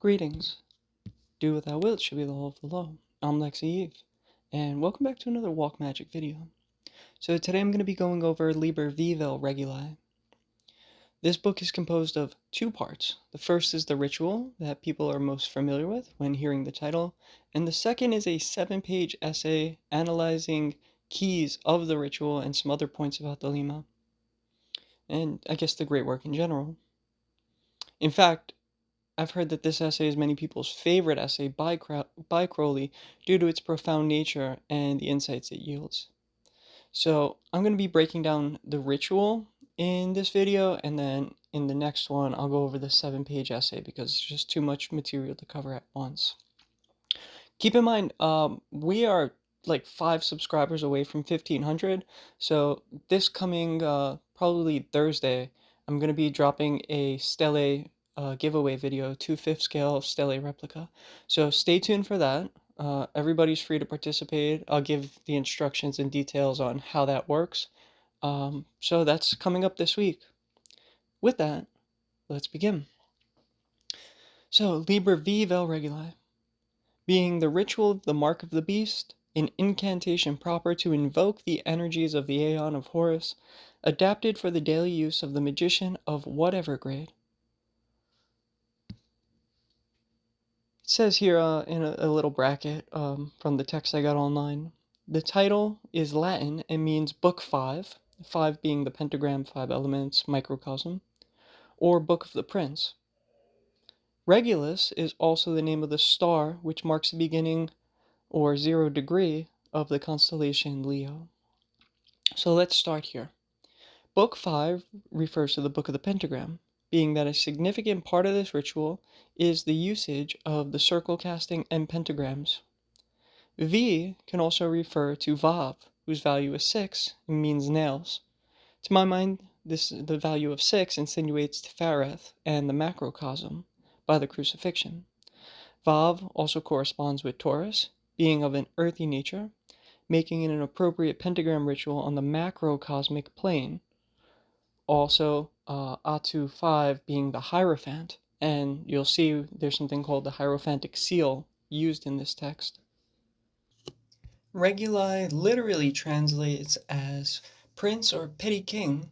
Greetings. Do what thou wilt should be the law of the law. I'm Lexi Eve, and welcome back to another Walk Magick video. So today I'm going to be going over Liber V, vel Reguli. This book is composed of two parts. The first is the ritual that people are most familiar with when hearing the title, and the second is a 7-page essay analyzing keys of the ritual and some other points about Thelema, and I guess the great work in general. In fact, I've heard that this essay is many people's favorite essay by Crowley due to its profound nature and the insights it yields. So I'm going to be breaking down the ritual in this video, and then in the next one I'll go over the 7-page essay because it's just too much material to cover at once. Keep in mind, we are like 5 subscribers away from 1,500, so this coming probably Thursday, I'm going to be dropping a Stele giveaway video, 2/5 scale Stele replica. So stay tuned for that. Everybody's free to participate. I'll give the instructions and details on how that works. So that's coming up this week. With that, let's begin. So, Liber V, vel Reguli. Being the ritual of the mark of the beast, an incantation proper to invoke the energies of the Aeon of Horus, adapted for the daily use of the magician of whatever grade. It says here in a little bracket from the text I got online, the title is Latin and means Book 5, 5 being the pentagram, 5 elements, microcosm, or Book of the Prince. Regulus is also the name of the star which marks the beginning or 0 degree of the constellation Leo. So let's start here. Book 5 refers to the Book of the Pentagram, being that a significant part of this ritual is the usage of the circle casting and pentagrams. V can also refer to Vav, whose value is 6 and means nails. To my mind, the value of 6 insinuates Tfareth and the macrocosm by the crucifixion. Vav also corresponds with Taurus, being of an earthy nature, making it an appropriate pentagram ritual on the macrocosmic plane. Also, Atu 5 being the Hierophant, and you'll see there's something called the Hierophantic seal used in this text. Reguli literally translates as prince or petty king,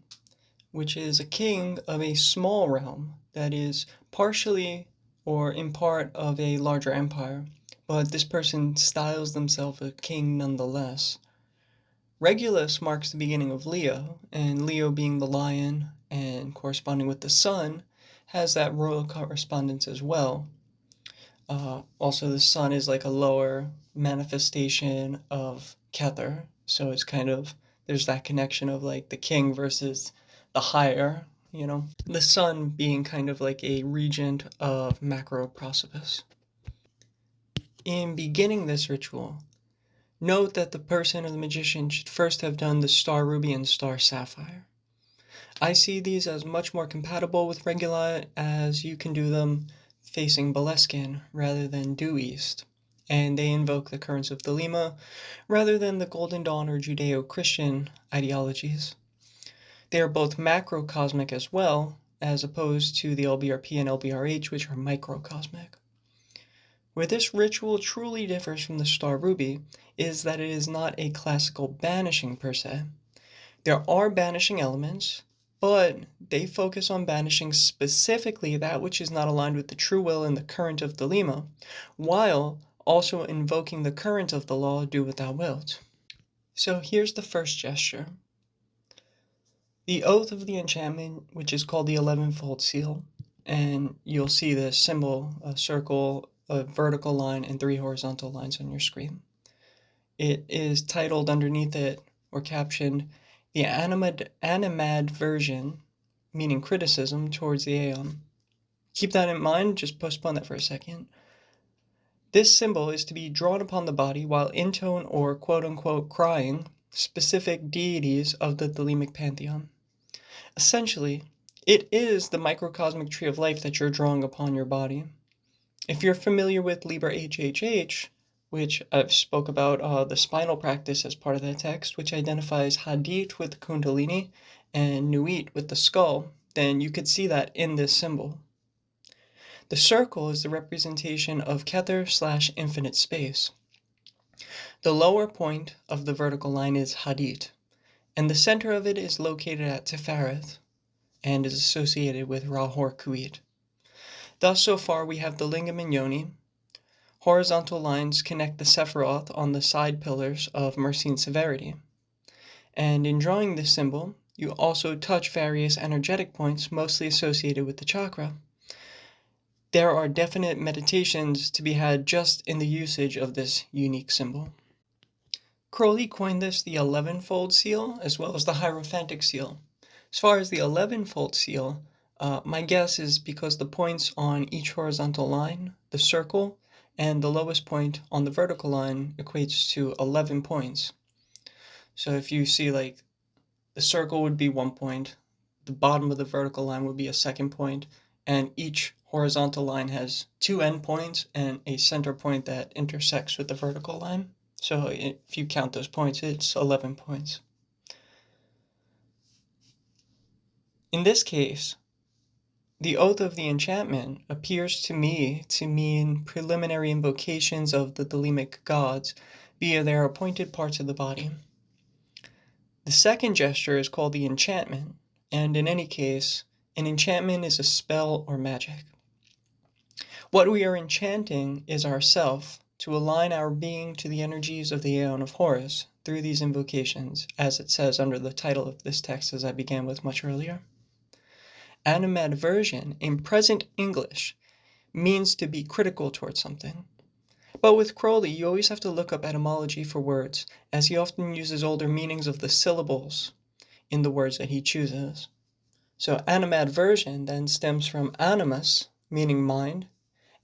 which is a king of a small realm that is partially or in part of a larger empire, but this person styles themselves a king nonetheless. Regulus marks the beginning of Leo, and Leo being the lion and corresponding with the sun has that royal correspondence as well. Also, the sun is like a lower manifestation of Kether, so it's kind of, there's that connection of like the king versus the higher, you know, the sun being kind of like a regent of Macroprosopis. In beginning this ritual, note that the person or the magician should first have done the star ruby and star sapphire. I see these as much more compatible with Reguli, as you can do them facing Boleskine rather than due east, and they invoke the currents of Thelema rather than the Golden Dawn or Judeo-Christian ideologies. They are both macrocosmic as well, as opposed to the LBRP and LBRH, which are microcosmic. Where this ritual truly differs from the Star Ruby is that it is not a classical banishing per se. There are banishing elements, but they focus on banishing specifically that which is not aligned with the true will and the current of Thelema, while also invoking the current of the law, do what thou wilt. So here's the first gesture. The oath of the enchantment, which is called the 11-fold seal, and you'll see the symbol, a circle, a vertical line, and 3 horizontal lines on your screen. It is titled underneath it, or captioned, the animadversion, meaning criticism, towards the Aeon. Keep that in mind, just postpone that for a second. This symbol is to be drawn upon the body while intone or quote-unquote crying specific deities of the Thelemic pantheon. Essentially, it is the microcosmic tree of life that you're drawing upon your body. If you're familiar with Liber HHH, which I've spoke about the spinal practice as part of that text, which identifies Hadit with the Kundalini and Nuit with the skull, then you could see that in this symbol. The circle is the representation of Kether/infinite space. The lower point of the vertical line is Hadith, and the center of it is located at Tifereth and is associated with Ra Hor-Kuit. Thus, so far, we have the lingam and yoni. Horizontal lines connect the Sephiroth on the side pillars of mercy and severity. And in drawing this symbol, you also touch various energetic points mostly associated with the chakra. There are definite meditations to be had just in the usage of this unique symbol. Crowley coined this the 11-fold seal as well as the Hierophantic seal. As far as the 11-fold seal, my guess is because the points on each horizontal line, the circle, and the lowest point on the vertical line equates to 11 points. So if you see like the circle would be 1 point, the bottom of the vertical line would be a second point, and each horizontal line has 2 endpoints and a center point that intersects with the vertical line. So if you count those points, it's 11 points. In this case, the oath of the enchantment appears to me to mean preliminary invocations of the Thelemic gods via their appointed parts of the body. The second gesture is called the enchantment, and in any case, an enchantment is a spell or magic. What we are enchanting is ourself to align our being to the energies of the Aeon of Horus through these invocations, as it says under the title of this text as I began with much earlier. Animadversion in present English means to be critical towards something. But with Crowley, you always have to look up etymology for words, as he often uses older meanings of the syllables in the words that he chooses. So animadversion then stems from animus, meaning mind,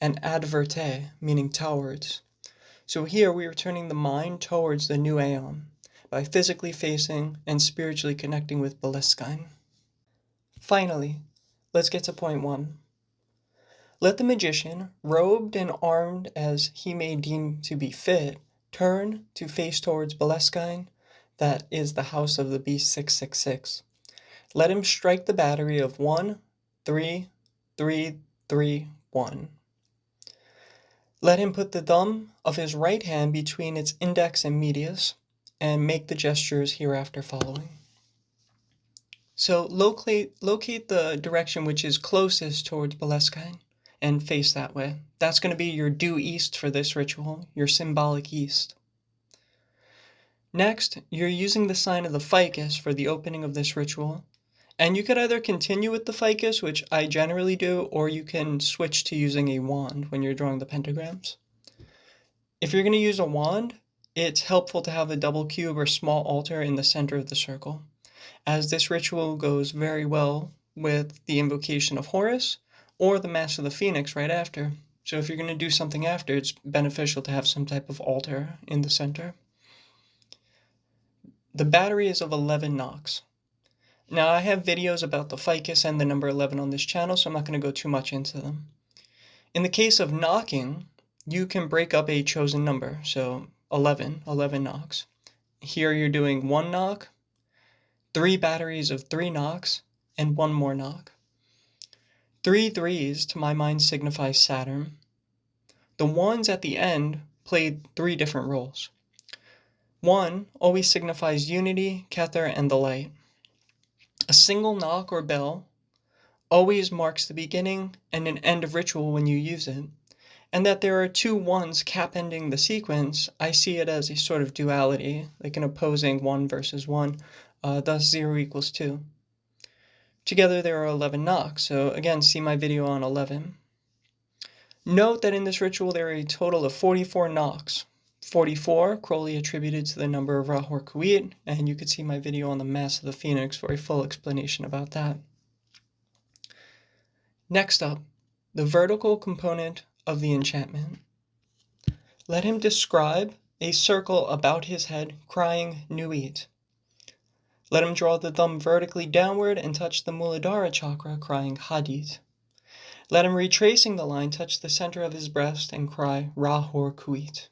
and adverte, meaning towards. So here we are turning the mind towards the new Aeon by physically facing and spiritually connecting with Boleskine. Finally, let's get to point 1. Let the magician, robed and armed as he may deem to be fit, turn to face towards Boleskine, that is the house of the beast 666. Let him strike the battery of 1, 3, 3, 3, 1. Let him put the thumb of his right hand between its index and medius, and make the gestures hereafter following. So locate the direction which is closest towards Boleskine, and face that way. That's going to be your due east for this ritual, your symbolic east. Next, you're using the sign of the ficus for the opening of this ritual. And you could either continue with the ficus, which I generally do, or you can switch to using a wand when you're drawing the pentagrams. If you're going to use a wand, it's helpful to have a double cube or small altar in the center of the circle, as this ritual goes very well with the invocation of Horus or the Mass of the Phoenix right after. So if you're going to do something after, it's beneficial to have some type of altar in the center. The battery is of 11 knocks. Now, I have videos about the ficus and the number 11 on this channel, so I'm not going to go too much into them. In the case of knocking, you can break up a chosen number, so 11 knocks. Here you're doing 1 knock, 3 batteries of 3 knocks, and 1 more knock. 3 threes, to my mind, signify Saturn. The ones at the end played 3 different roles. 1 always signifies unity, Kether, and the light. A single knock or bell always marks the beginning and an end of ritual when you use it. And that there are 2 ones cap-ending the sequence, I see it as a sort of duality, like an opposing 1 versus 1, thus 0 equals 2. Together there are 11 knocks, so again, see my video on 11. Note that in this ritual there are a total of 44 knocks. 44, Crowley attributed to the number of Ra Hor-Kuit, and you could see my video on the Mass of the Phoenix for a full explanation about that. Next up, the vertical component of the enchantment. Let him describe a circle about his head, crying Nuit. Let him draw the thumb vertically downward and touch the Muladhara chakra, crying Hadith. Let him, retracing the line, touch the center of his breast and cry Ra Hor-Kuit.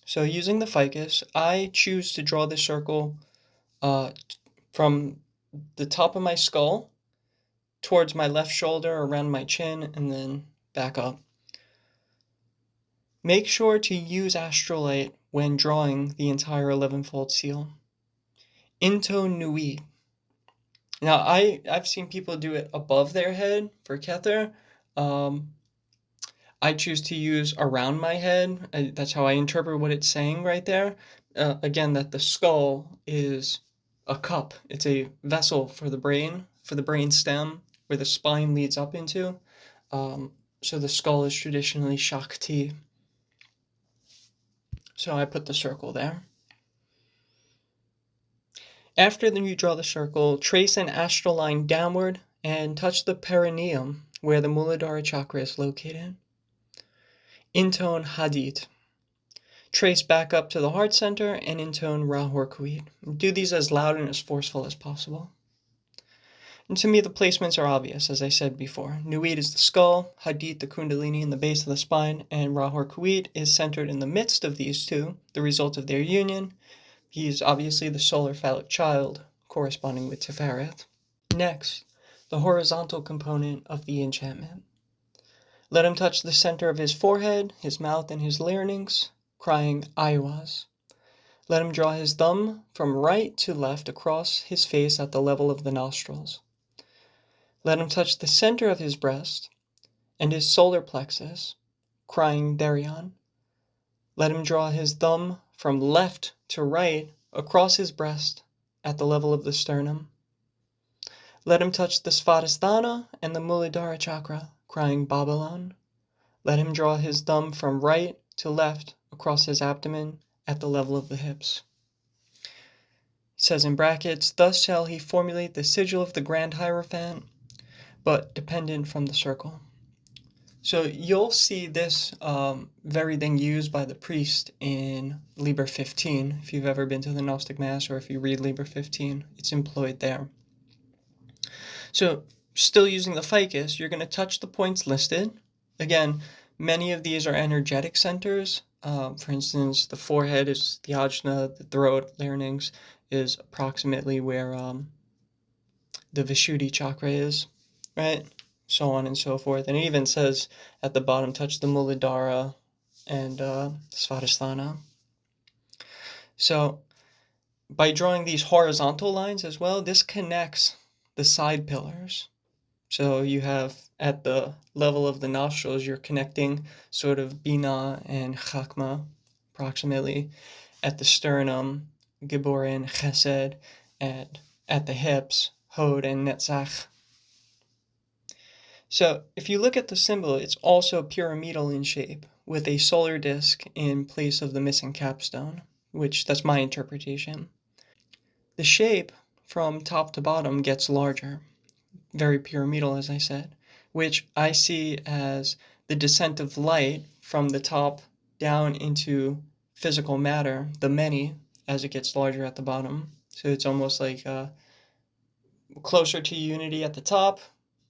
So using the ficus, I choose to draw the circle from the top of my skull towards my left shoulder, around my chin, and then back up. Make sure to use astrolight when drawing the entire 11-fold seal. Into Nui. Now, I've seen people do it above their head for Kether. I choose to use around my head. That's how I interpret what it's saying right there. Again, that the skull is a cup. It's a vessel for the brain stem, where the spine leads up into. So the skull is traditionally Shakti. So I put the circle there. After you draw the circle, trace an astral line downward and touch the perineum, where the Muladhara chakra is located. Intone Hadid. Trace back up to the heart center and intone Rahor Kuid. Do these as loud and as forceful as possible. And to me, the placements are obvious, as I said before. Nuid is the skull, Hadid the Kundalini in the base of the spine, and Rahor Kuid is centered in the midst of these two, the result of their union. He is obviously the solar phallic child, corresponding with Tiferet. Next, the horizontal component of the enchantment. Let him touch the center of his forehead, his mouth, and his larynx, crying Aiwas. Let him draw his thumb from right to left across his face at the level of the nostrils. Let him touch the center of his breast and his solar plexus, crying Darion. Let him draw his thumb from left to right across his breast at the level of the sternum. Let him touch the Svadhisthana and the Muladhara chakra, crying Babylon. Let him draw his thumb from right to left across his abdomen at the level of the hips. It says in brackets, thus shall he formulate the sigil of the Grand Hierophant, but dependent from the circle. So you'll see this very thing used by the priest in Liber 15. If you've ever been to the Gnostic Mass or if you read Liber 15, it's employed there. So still using the ficus, you're going to touch the points listed. Again, many of these are energetic centers. For instance, the forehead is the ajna, the throat, larynx is approximately where the Vishuddhi chakra is, right? So on and so forth. And it even says at the bottom, touch the Muladhara and Svadhisthana. So by drawing these horizontal lines as well, this connects the side pillars. So you have at the level of the nostrils, you're connecting sort of Bina and Chakma, approximately. At the sternum, Gibor and Chesed, and at the hips, Hod and Netzach. So if you look at the symbol, it's also pyramidal in shape, with a solar disk in place of the missing capstone, which that's my interpretation. The shape from top to bottom gets larger, very pyramidal as I said, which I see as the descent of light from the top down into physical matter, the many, as it gets larger at the bottom. So it's almost like closer to unity at the top,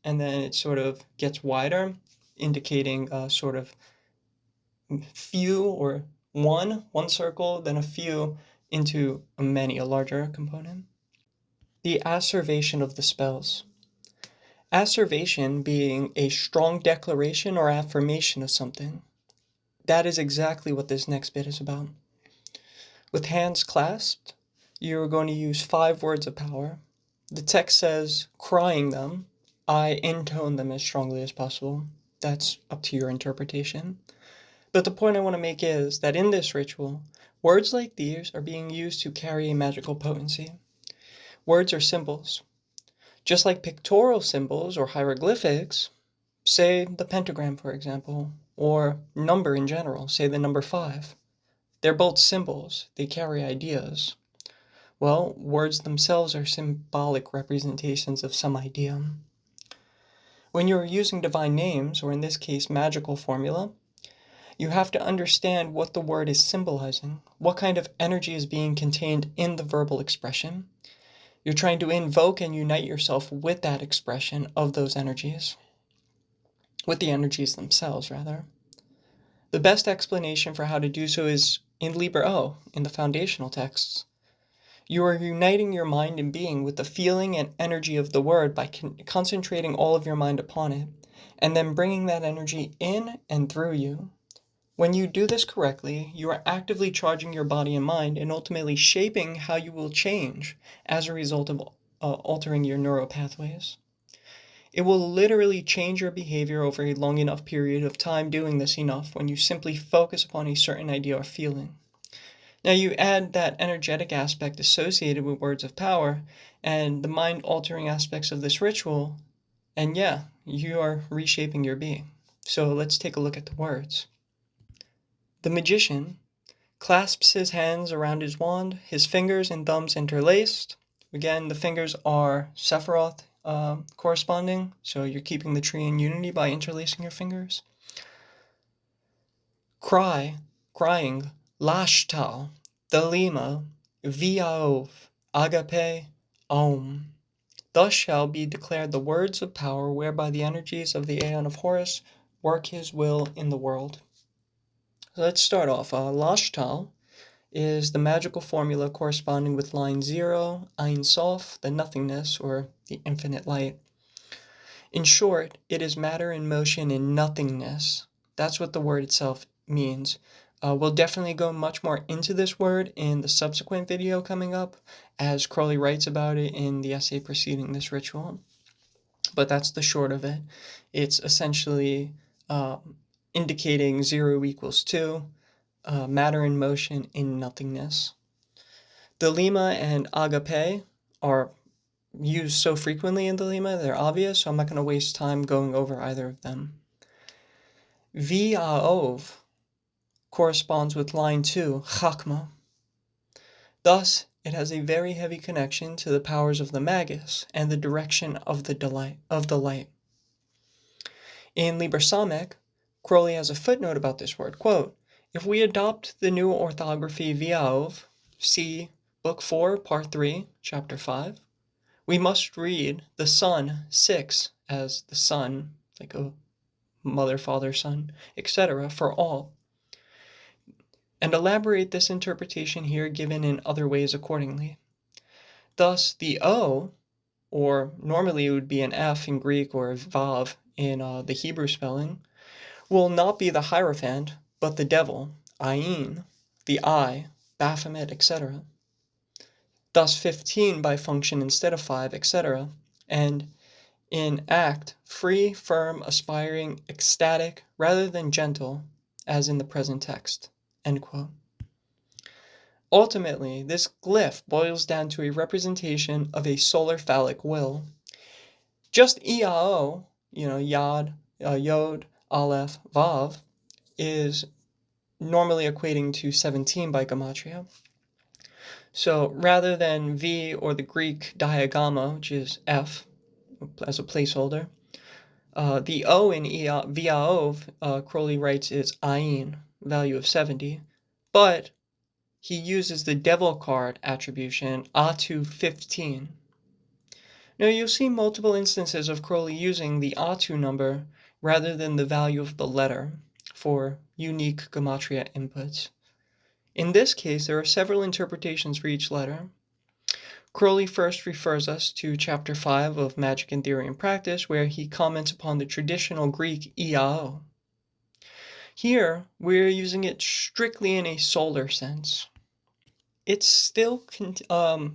and then it sort of gets wider, indicating sort of few or one circle, then a few into a many, a larger component. The asservation of the spells. Asservation being a strong declaration or affirmation of something. That is exactly what this next bit is about. With hands clasped, you're going to use 5 words of power. The text says, crying them, I intone them as strongly as possible. That's up to your interpretation. But the point I want to make is that in this ritual, words like these are being used to carry a magical potency. Words are symbols. Just like pictorial symbols or hieroglyphics, say the pentagram, for example, or number in general, say the number 5. They're both symbols. They carry ideas. Well, words themselves are symbolic representations of some idea. When you're using divine names, or in this case, magical formula, you have to understand what the word is symbolizing, what kind of energy is being contained in the verbal expression. You're trying to invoke and unite yourself with that expression of those energies, with the energies themselves, rather. The best explanation for how to do so is in Liber O, in the foundational texts. You are uniting your mind and being with the feeling and energy of the word by concentrating all of your mind upon it, and then bringing that energy in and through you. When you do this correctly, you are actively charging your body and mind and ultimately shaping how you will change as a result of altering your neural pathways. It will literally change your behavior over a long enough period of time doing this enough when you simply focus upon a certain idea or feeling. Now you add that energetic aspect associated with words of power and the mind-altering aspects of this ritual, and yeah, you are reshaping your being. So let's take a look at the words. The magician clasps his hands around his wand, his fingers and thumbs interlaced. Again, the fingers are Sephiroth corresponding, so you're keeping the tree in unity by interlacing your fingers. Crying, Lashtal, Thelema, Viaov, Agape, Om. Thus shall be declared the words of power whereby the energies of the Aeon of Horus work his will in the world. So let's start off. Lashtal is the magical formula corresponding with line 0, Ein Sof, the nothingness, or the infinite light. In short, it is matter in motion in nothingness. That's what the word itself means. We'll definitely go much more into this word in the subsequent video coming up, as Crowley writes about it in the essay preceding this ritual. But that's the short of it. It's essentially indicating 0 equals 2, matter in motion in nothingness. Thelema and agape are used so frequently in Thelema, they're obvious, so I'm not going to waste time going over either of them. Viaov corresponds with line 2, Chakma. Thus, it has a very heavy connection to the powers of the Magus and the direction of the light. In Liber V, Crowley has a footnote about this word, quote, if we adopt the new orthography Viaov, see Book 4, Part 3, Chapter 5, we must read the Son 6 as the Son, like a mother, father, son, etc. for all, and elaborate this interpretation here given in other ways accordingly. Thus, the O, or normally it would be an F in Greek or Vav in the Hebrew spelling, will not be the Hierophant, but the devil, Ayin, the I, Baphomet, etc. Thus 15 by function instead of 5, etc. And in act, free, firm, aspiring, ecstatic, rather than gentle, as in the present text. End quote. Ultimately, this glyph boils down to a representation of a solar phallic will. Just Iao, Yod, Yod, Aleph, Vav, is normally equating to 17 by gematria. So rather than V or the Greek diagramma, which is F as a placeholder, the O in Viaov, Crowley writes, is Ayin, value of 70, but he uses the devil card attribution Atu 15. Now you'll see multiple instances of Crowley using the Atu number rather than the value of the letter for unique gematria inputs. In this case, there are several interpretations for each letter. Crowley first refers us to Chapter 5 of Magic in Theory and Practice, where he comments upon the traditional Greek Iao. Here, we're using it strictly in a solar sense. It still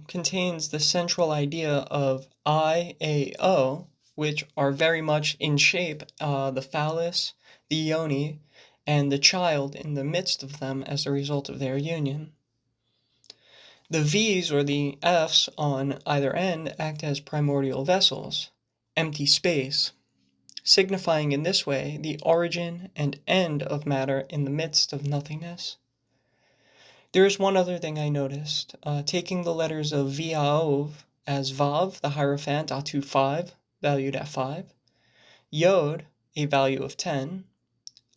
contains the central idea of I-A-O, which are very much in shape, the phallus, the yoni, and the child in the midst of them as a result of their union. The V's or the F's on either end act as primordial vessels, empty space, signifying in this way the origin and end of matter in the midst of nothingness. There is one other thing I noticed. Taking the letters of Viaov as Vav, the Hierophant, Atu 5, valued at 5, Yod, a value of 10,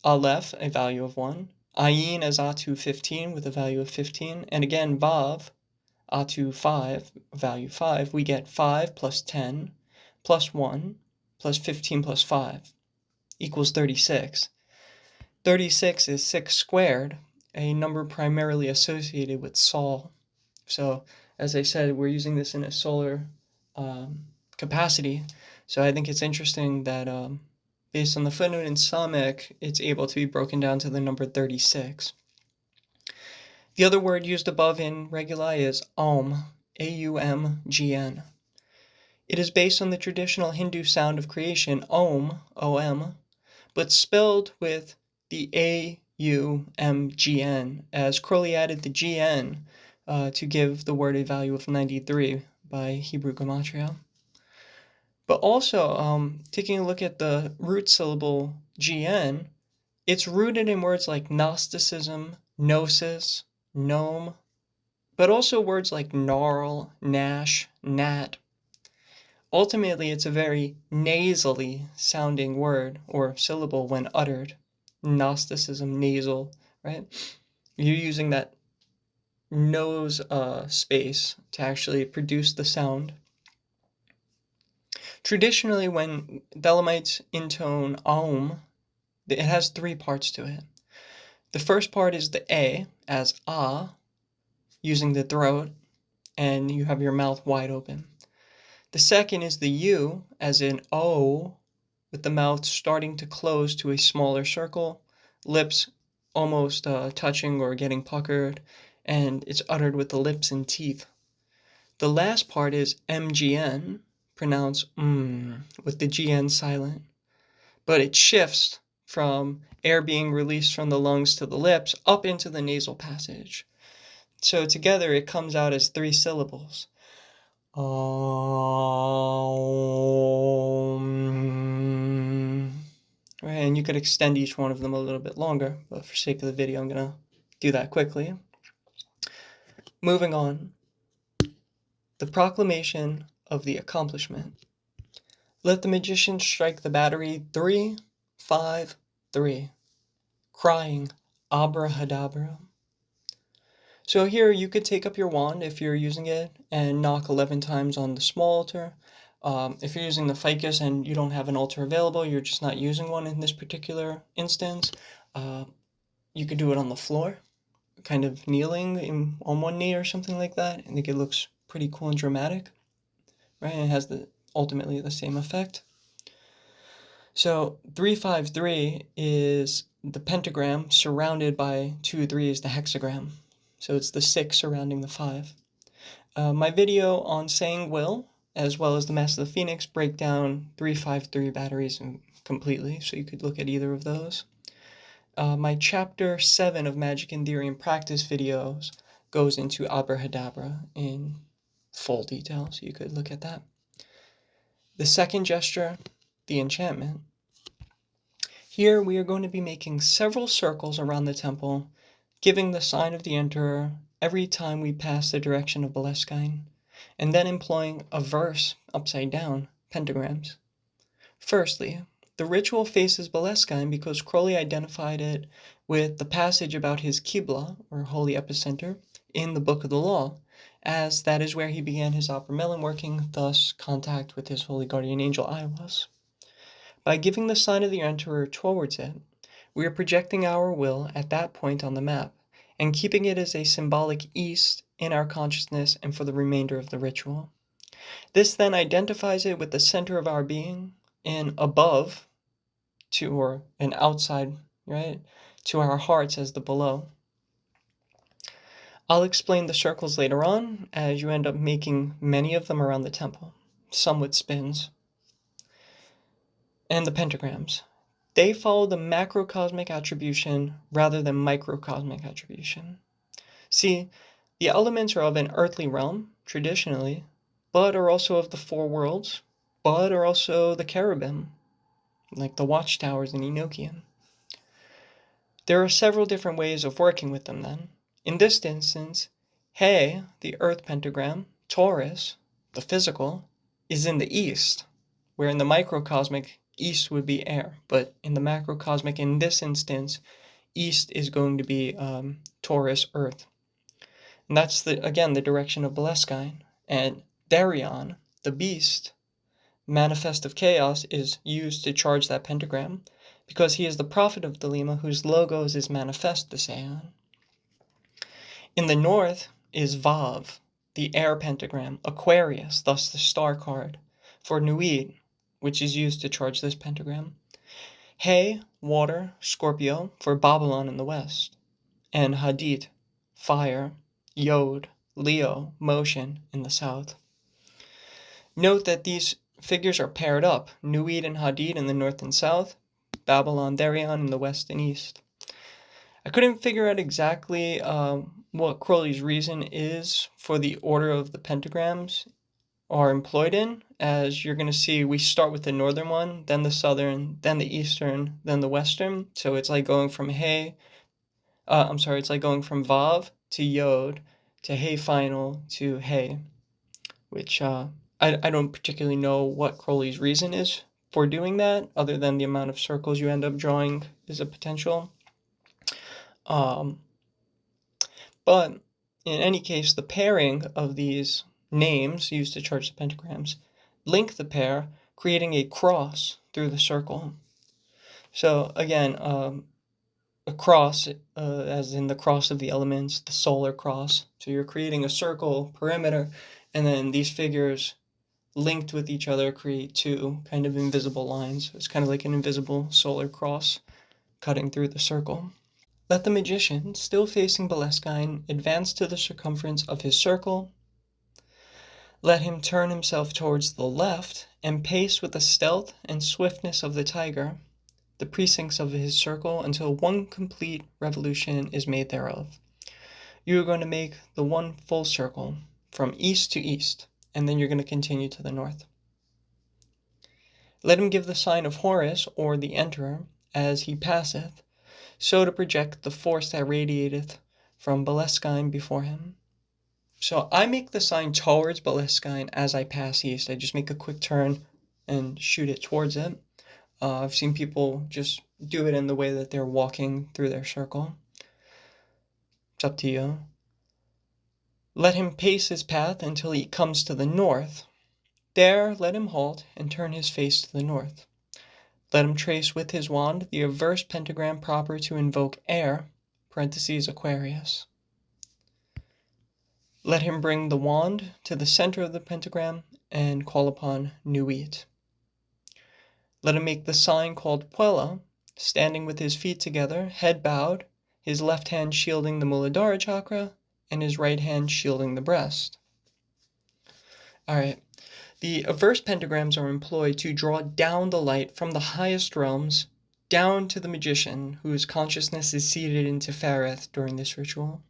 Aleph, a value of 1, Ayin as Atu 15 with a value of 15, and again Vav, Atu 5, value 5, we get 5 plus 10 plus 1 plus 15 plus 5 equals 36. 36 is 6 squared, a number primarily associated with Sol. So, as I said, we're using this in a solar capacity. So I think it's interesting that based on the footnote in Thelemic, it's able to be broken down to the number 36. The other word used above in Reguli is Aum, A-U-M-G-N. It is based on the traditional Hindu sound of creation, Om, O-M, but spelled with the A-U-M-G-N, as Crowley added the G-N to give the word a value of 93 by Hebrew Gematria. But also, taking a look at the root syllable G-N, it's rooted in words like Gnosticism, Gnosis, Gnome, but also words like gnarl, gnash, gnat. Ultimately, it's a very nasally sounding word or syllable when uttered. Gnosticism, nasal, right? You're using that nose space to actually produce the sound. Traditionally, when Thelemites intone Aum, it has three parts to it. The first part is the A, as Ah, using the throat, and you have your mouth wide open. The second is the U, as in O, with the mouth starting to close to a smaller circle, lips almost touching or getting puckered, and it's uttered with the lips and teeth. The last part is MGN, pronounced with the GN silent, but it shifts from air being released from the lungs to the lips up into the nasal passage. So together it comes out as three syllables. Right, and you could extend each one of them a little bit longer, but for sake of the video, I'm going to do that quickly. Moving on. The proclamation of the accomplishment. Let the magician strike the battery 3, 5, 3, crying abrahadabra. So here you could take up your wand if you're using it and knock 11 times on the small altar. If you're using the ficus and you don't have an altar available, you're just not using one in this particular instance, you could do it on the floor, kind of kneeling on one knee or something like that. I think it looks pretty cool and dramatic, right? And it has ultimately the same effect. So 353 is the pentagram surrounded by 2 3s, the hexagram. So it's the 6 surrounding the 5. My video on saying will, as well as the Mass of the Phoenix, break down 353 batteries completely, so you could look at either of those. My chapter 7 of Magic in Theory and Practice videos goes into abrahadabra in full detail, so you could look at that. The second gesture, the enchantment. Here we are going to be making several circles around the temple, giving the sign of the Emperor every time we pass the direction of Boleskine, and then employing a verse upside down, pentagrams. Firstly, the ritual faces Boleskine because Crowley identified it with the passage about his Qibla, or holy epicenter, in the Book of the Law, as that is where he began his opera melon working, thus contact with his holy guardian angel Iwas. By giving the sign of the Emperor towards it, we are projecting our will at that point on the map, and keeping it as a symbolic east in our consciousness and for the remainder of the ritual. This then identifies it with the center of our being, and above, or an outside, right, to our hearts as the below. I'll explain the circles later on, as you end up making many of them around the temple, some with spins. And the pentagrams. They follow the macrocosmic attribution rather than microcosmic attribution. See, the elements are of an earthly realm, traditionally, but are also of the 4 worlds, but are also the cherubim, like the watchtowers in Enochian. There are several different ways of working with them then. In this instance, He, the earth pentagram, Taurus, the physical, is in the east, where in the microcosmic, east would be air, but in the macrocosmic, in this instance, east is going to be Taurus, earth. And that's, again, the direction of Boleskine. And Darion, the beast, manifest of chaos, is used to charge that pentagram, because he is the prophet of Thelema, whose logos is manifest this Aeon. In the north is Vav, the air pentagram, Aquarius, thus the star card, for Nuit, which is used to charge this pentagram. He, water, Scorpio, for Babylon in the west, and Hadid, fire, Yod, Leo, motion, in the south. Note that these figures are paired up, Nuit and Hadid in the north and south, Babylon, Darion in the west and east. I couldn't figure out exactly what Crowley's reason is for the order of the pentagrams are employed in. As you're going to see, we start with the northern one, then the southern, then the eastern, then the western. So it's like going from it's like going from Vav to Yod to He final to He, which I don't particularly know what Crowley's reason is for doing that, other than the amount of circles you end up drawing is a potential. But in any case, the pairing of these names used to chart the pentagrams link the pair, creating a cross through the circle. So again, a cross, as in the cross of the elements, the solar cross. So you're creating a circle perimeter, and then these figures linked with each other create two kind of invisible lines. It's kind of like an invisible solar cross cutting through the circle. Let the magician, still facing Boleskine, advance to the circumference of his circle. Let him turn himself towards the left and pace with the stealth and swiftness of the tiger the precincts of his circle until one complete revolution is made thereof. You are going to make the one full circle from east to east, and then you're going to continue to the north. Let him give the sign of Horus, or the Enterer, as he passeth, so to project the force that radiateth from Boleskine before him. So I make the sign towards Boleskine as I pass east. I just make a quick turn and shoot it towards it. I've seen people just do it in the way that they're walking through their circle. It's up to you. Let him pace his path until he comes to the north. There let him halt and turn his face to the north. Let him trace with his wand the averse pentagram proper to invoke air, parentheses Aquarius. Let him bring the wand to the center of the pentagram and call upon Nuit. Let him make the sign called Puella, standing with his feet together, head bowed, his left hand shielding the Muladhara chakra, and his right hand shielding the breast. Alright, the averse pentagrams are employed to draw down the light from the highest realms down to the magician whose consciousness is seated in Tefereth during this ritual.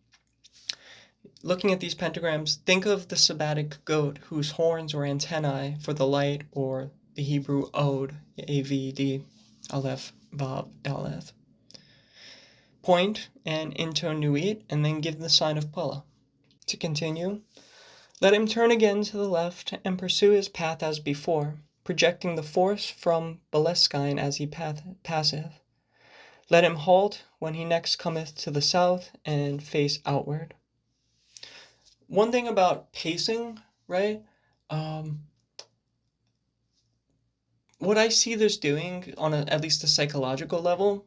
Looking at these pentagrams, think of the sabbatic goat whose horns or antennae for the light, or the Hebrew Od, A-V-D, Aleph, Vav, Daleth. Point and intone Nuit, and then give the sign of Puella. To continue, let him turn again to the left and pursue his path as before, projecting the force from Boleskine as he passeth. Let him halt when he next cometh to the south and face outward. One thing about pacing, right? What I see this doing on at least a psychological level,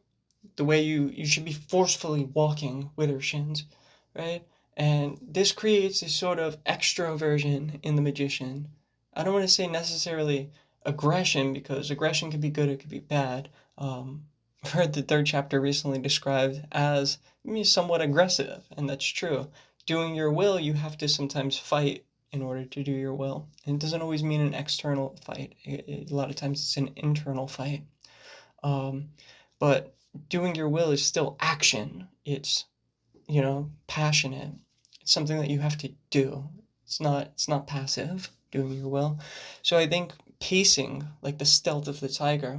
the way you should be forcefully walking with your shins, right? And this creates a sort of extroversion in the magician. I don't want to say necessarily aggression, because aggression could be good, it could be bad. I heard the third chapter recently described as somewhat aggressive, and that's true. Doing your will, you have to sometimes fight in order to do your will. And it doesn't always mean an external fight. A lot of times it's an internal fight. But doing your will is still action. It's, passionate. It's something that you have to do. It's not passive, doing your will. So I think pacing, like the stealth of the tiger,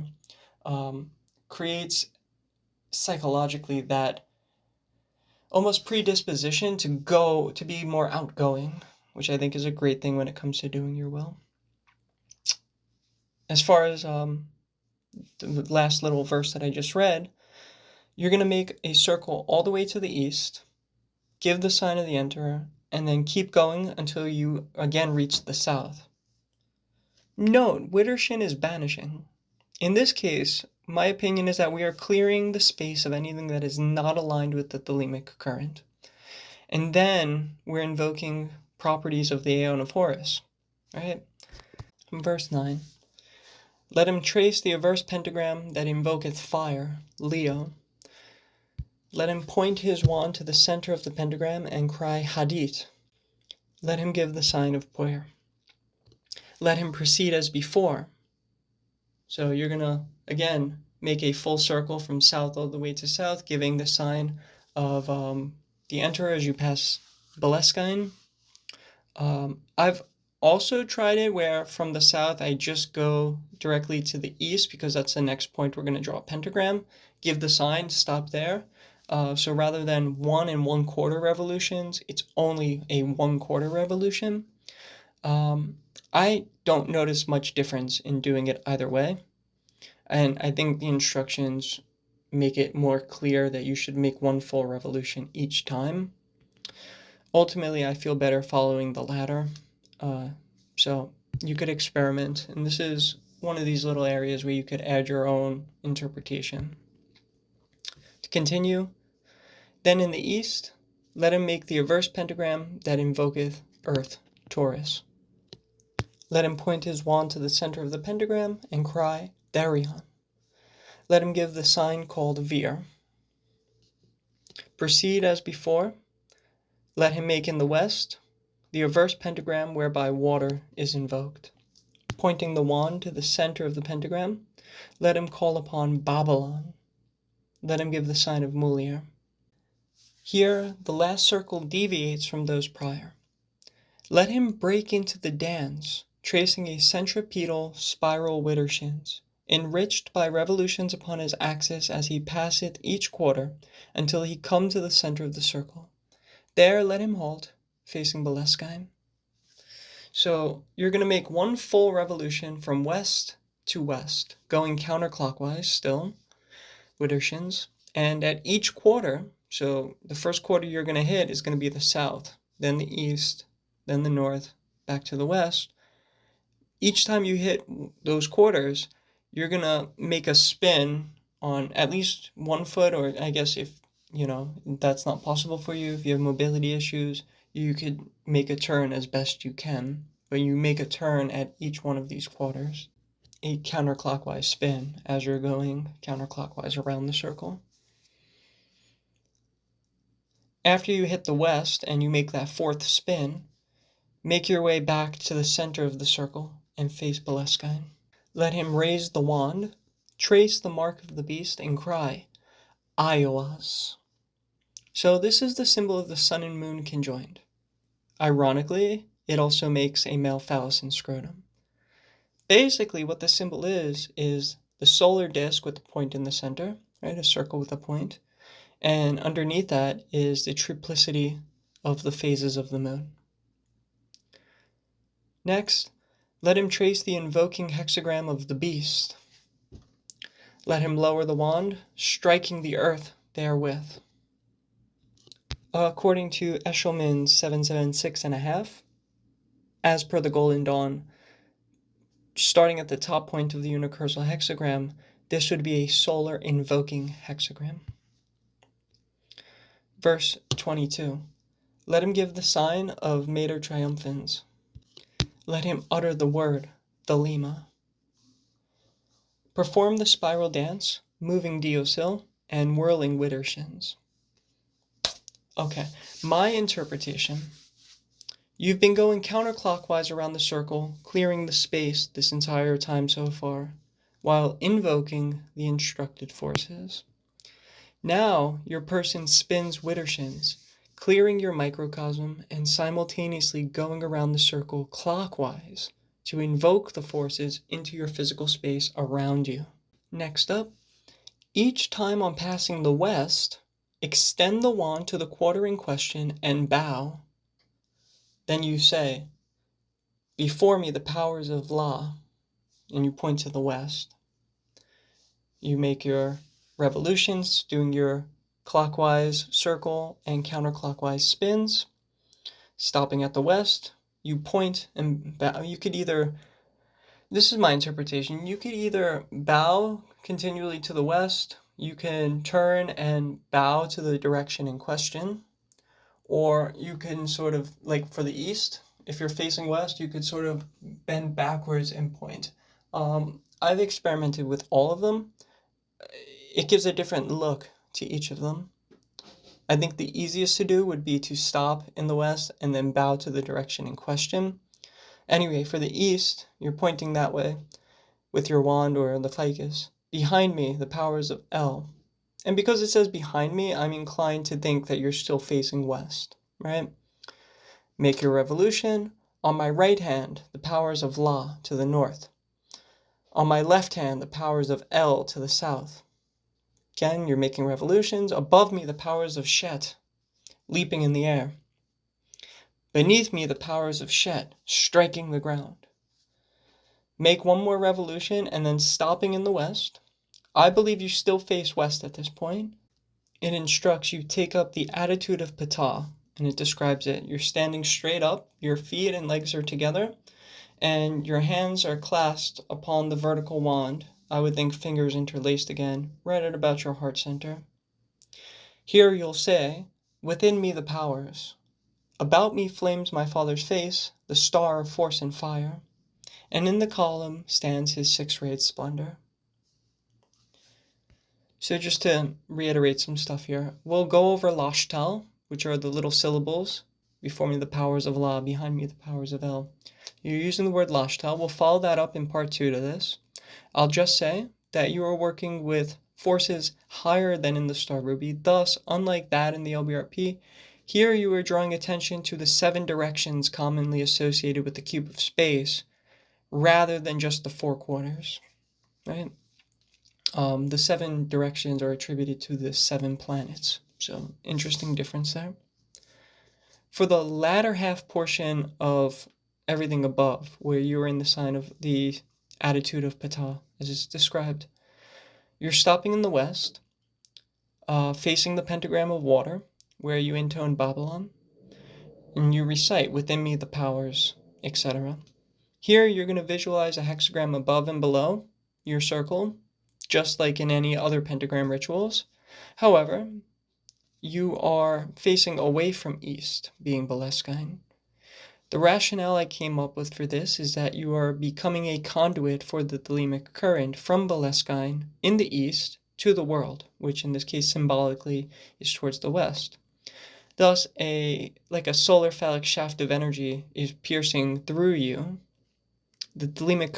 creates psychologically that almost predisposition to be more outgoing, which I think is a great thing when it comes to doing your will. As far as the last little verse that I just read, you're going to make a circle all the way to the east, give the sign of the Enterer, and then keep going until you again reach the south. Note, Widdershin is banishing. In this case, my opinion is that we are clearing the space of anything that is not aligned with the Thelemic current. And then we're invoking properties of the Aeon of Horus, right? Verse 9. Let him trace the averse pentagram that invoketh fire, Leo. Let him point his wand to the center of the pentagram and cry Hadit. Let him give the sign of prayer. Let him proceed as before. So you're going to, again, make a full circle from south all the way to south, giving the sign of the Emperor as you pass Beleskine. I've also tried it where from the south I just go directly to the east because that's the next point we're going to draw a pentagram, give the sign, stop there. So rather than 1 1/4 revolutions, it's only a 1/4 revolution. I don't notice much difference in doing it either way. And I think the instructions make it more clear that you should make 1 full revolution each time. Ultimately, I feel better following the latter. So you could experiment. And this is one of these little areas where you could add your own interpretation. To continue, then in the east, let him make the averse pentagram that invoketh earth, Taurus. Let him point his wand to the center of the pentagram and cry, Therion. Let him give the sign called Vir. Proceed as before. Let him make in the west the averse pentagram whereby water is invoked. Pointing the wand to the center of the pentagram, let him call upon Babylon. Let him give the sign of Mulier. Here, the last circle deviates from those prior. Let him break into the dance, tracing a centripetal spiral widdershins, enriched by revolutions upon his axis as he passeth each quarter, until he come to the center of the circle. There let him halt, facing Beleskine. So you're going to make 1 full revolution from west to west, going counterclockwise still, widdershins, and at each quarter, so the first quarter you're going to hit is going to be the south, then the east, then the north, back to the west. Each time you hit those quarters, you're going to make a spin on at least 1 foot, or I guess if, that's not possible for you, if you have mobility issues, you could make a turn as best you can, but you make a turn at each one of these quarters. A counterclockwise spin as you're going counterclockwise around the circle. After you hit the west and you make that 4th spin, make your way back to the center of the circle and face Beleskine. Let him raise the wand, trace the mark of the beast, and cry, Iowas. So this is the symbol of the sun and moon conjoined. Ironically, it also makes a male phallus and scrotum. Basically, what the symbol is the solar disk with the point in the center, right? A circle with a point. And underneath that is the triplicity of the phases of the moon. Next, let him trace the invoking hexagram of the beast. Let him lower the wand, striking the earth therewith. According to Eshelman 776.5, as per the Golden Dawn, starting at the top point of the unicursal hexagram, this would be a solar invoking hexagram. Verse 22. Let him give the sign of Mater Triumphans. Let him utter the word, Thelema. Perform the spiral dance, moving Deosil and whirling widdershins. Okay, my interpretation. You've been going counterclockwise around the circle, clearing the space this entire time so far, while invoking the instructed forces. Now, your person spins widdershins, clearing your microcosm and simultaneously going around the circle clockwise to invoke the forces into your physical space around you. Next up, each time on passing the west, extend the wand to the quarter in question and bow. Then you say, before me the powers of La, and you point to the west. You make your revolutions, doing your clockwise circle and counterclockwise spins. Stopping at the west, you point and bow. You could either, this is my interpretation, you could either bow continually to the west, you can turn and bow to the direction in question, or you can sort of, like for the east, if you're facing west, you could sort of bend backwards and point. I've experimented with all of them. It gives a different look to each of them. I think the easiest to do would be to stop in the west and then bow to the direction in question. Anyway, for the east, you're pointing that way with your wand or the ficus. Behind me, the powers of El. And because it says behind me, I'm inclined to think that you're still facing west, right? Make your revolution. On my right hand, the powers of La to the north. On my left hand, the powers of El to the south. Again, you're making revolutions. Above me, the powers of Shet, leaping in the air. Beneath me, the powers of Shet, striking the ground. Make one more revolution and then stopping in the west. I believe you still face west at this point. It instructs you take up the attitude of Ptah, and it describes it. You're standing straight up, your feet and legs are together, and your hands are clasped upon the vertical wand. I would think fingers interlaced again, right at about your heart center. Here you'll say, within me the powers. About me flames my Father's face, the star of force and fire, and in the column stands his six-rayed splendor. So just to reiterate some stuff here, we'll go over Lashtal, which are the little syllables. Before me the powers of La, behind me the powers of El. You're using the word Lashtal. We'll follow that up in part 2 to this. I'll just say that you are working with forces higher than in the Star Ruby. Thus, unlike that in the LBRP, here you are drawing attention to the 7 directions commonly associated with the cube of space, rather than just the 4 corners, right? The 7 directions are attributed to the 7 planets. So, interesting difference there. For the latter half portion of everything above, where you are in the sign of the attitude of Ptah, as it's described, you're stopping in the west, facing the pentagram of water, where you intone Babylon, and you recite within me the powers, etc. Here you're going to visualize a hexagram above and below your circle, just like in any other pentagram rituals. However, you are facing away from east, being Beleskine. The rationale I came up with for this is that you are becoming a conduit for the Thelemic current from Beleskine in the east to the world, which in this case symbolically is towards the west. Thus, like a solar phallic shaft of energy is piercing through you. The Thelemic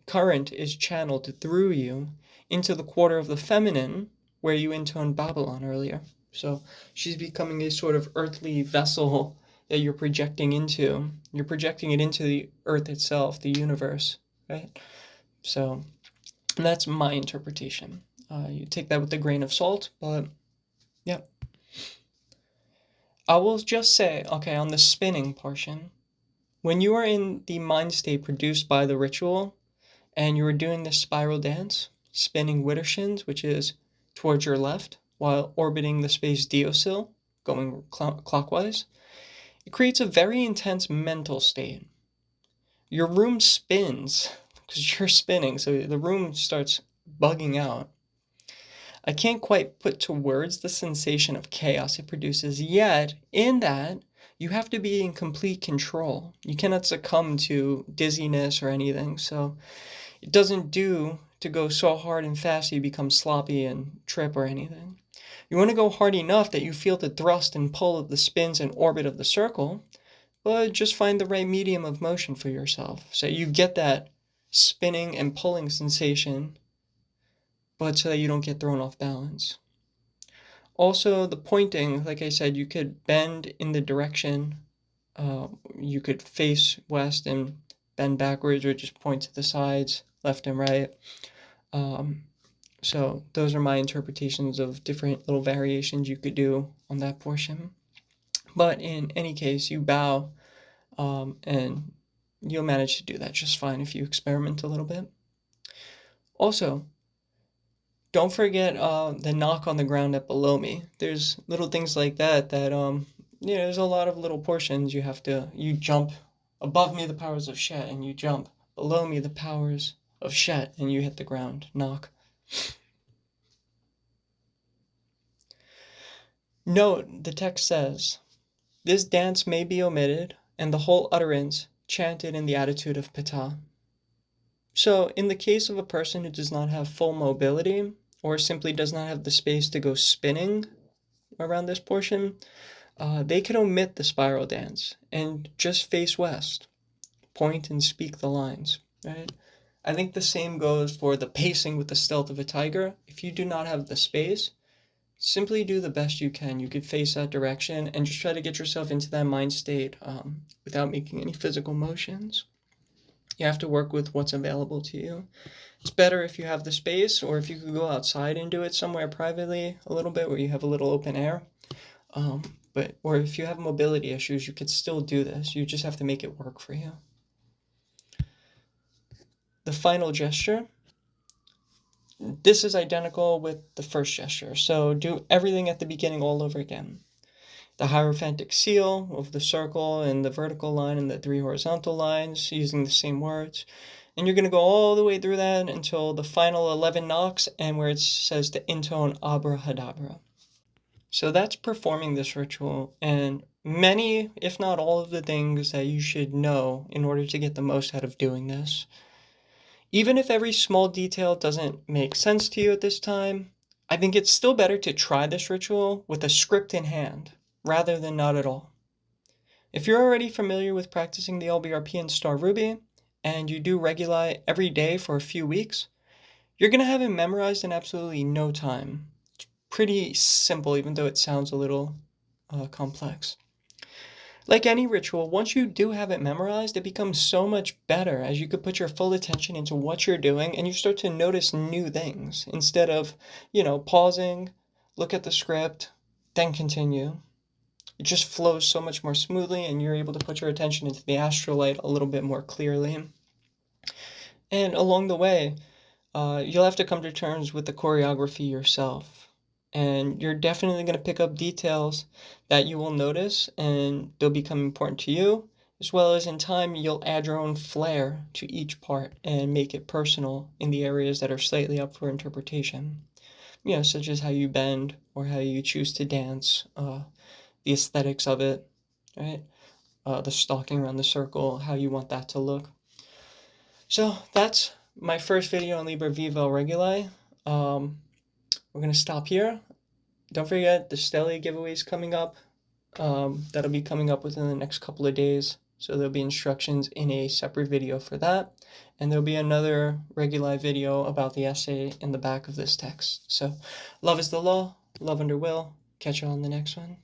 current is channeled through you into the quarter of the feminine, where you intoned Babylon earlier. So she's becoming a sort of earthly vessel that you're projecting into. You're projecting it into the earth itself, the universe, right? So that's my interpretation. You take that with a grain of salt, but yeah. I will just say, okay, on the spinning portion, when you are in the mind state produced by the ritual, and you are doing this spiral dance, spinning Widdershins, which is towards your left, while orbiting the space Deosil, going clockwise, it creates a very intense mental state. Your room spins, because you're spinning, so the room starts bugging out. I can't quite put to words the sensation of chaos it produces, yet in that, you have to be in complete control. You cannot succumb to dizziness or anything, so it doesn't do to go so hard and fast you become sloppy and trip or anything. You want to go hard enough that you feel the thrust and pull of the spins and orbit of the circle, but just find the right medium of motion for yourself. So you get that spinning and pulling sensation, but so that you don't get thrown off balance. Also, the pointing, like I said, you could bend in the direction. You could face west and bend backwards, or just point to the sides, left and right. So those are my interpretations of different little variations you could do on that portion. But in any case, you bow, and you'll manage to do that just fine if you experiment a little bit. Also, don't forget the knock on the ground at below me. There's little things like that there's a lot of little portions you jump above me the powers of Shet, and you jump below me the powers of Shet, and you hit the ground, knock. Note, the text says, this dance may be omitted, and the whole utterance chanted in the attitude of Ptah. So in the case of a person who does not have full mobility or simply does not have the space to go spinning around this portion, they can omit the spiral dance and just face west, point and speak the lines, right? I think the same goes for the pacing with the stealth of a tiger. If you do not have the space, simply do the best you can. You could face that direction and just try to get yourself into that mind state without making any physical motions. You have to work with what's available to you. It's better if you have the space, or if you could go outside and do it somewhere privately a little bit where you have a little open air. Or if you have mobility issues, you could still do this. You just have to make it work for you. The final gesture. This is identical with the first gesture, so do everything at the beginning all over again. The hierophantic seal of the circle and the vertical line and the 3 horizontal lines using the same words. And you're going to go all the way through that until the final 11 knocks and where it says to intone abrahadabra. So that's performing this ritual, and many, if not all of the things that you should know in order to get the most out of doing this. Even if every small detail doesn't make sense to you at this time, I think it's still better to try this ritual with a script in hand, rather than not at all. If you're already familiar with practicing the LBRP and Star Ruby, and you do Reguli every day for a few weeks, you're going to have it memorized in absolutely no time. It's pretty simple, even though it sounds a little complex. Like any ritual, once you do have it memorized, it becomes so much better as you could put your full attention into what you're doing and you start to notice new things instead of, pausing, look at the script, then continue. It just flows so much more smoothly and you're able to put your attention into the astrolite a little bit more clearly. And along the way, you'll have to come to terms with the choreography yourself. And you're definitely going to pick up details that you will notice and they'll become important to you, as well as in time you'll add your own flair to each part and make it personal in the areas that are slightly up for interpretation. Such as how you bend or how you choose to dance, the aesthetics of it, right? The stalking around the circle, how you want that to look. So that's my first video on Liber V, vel Reguli. We're going to stop here. Don't forget the Steli giveaway is coming up. That'll be coming up within the next couple of days. So there'll be instructions in a separate video for that. And there'll be another Reguli video about the essay in the back of this text. So love is the law, love under will. Catch you on the next one.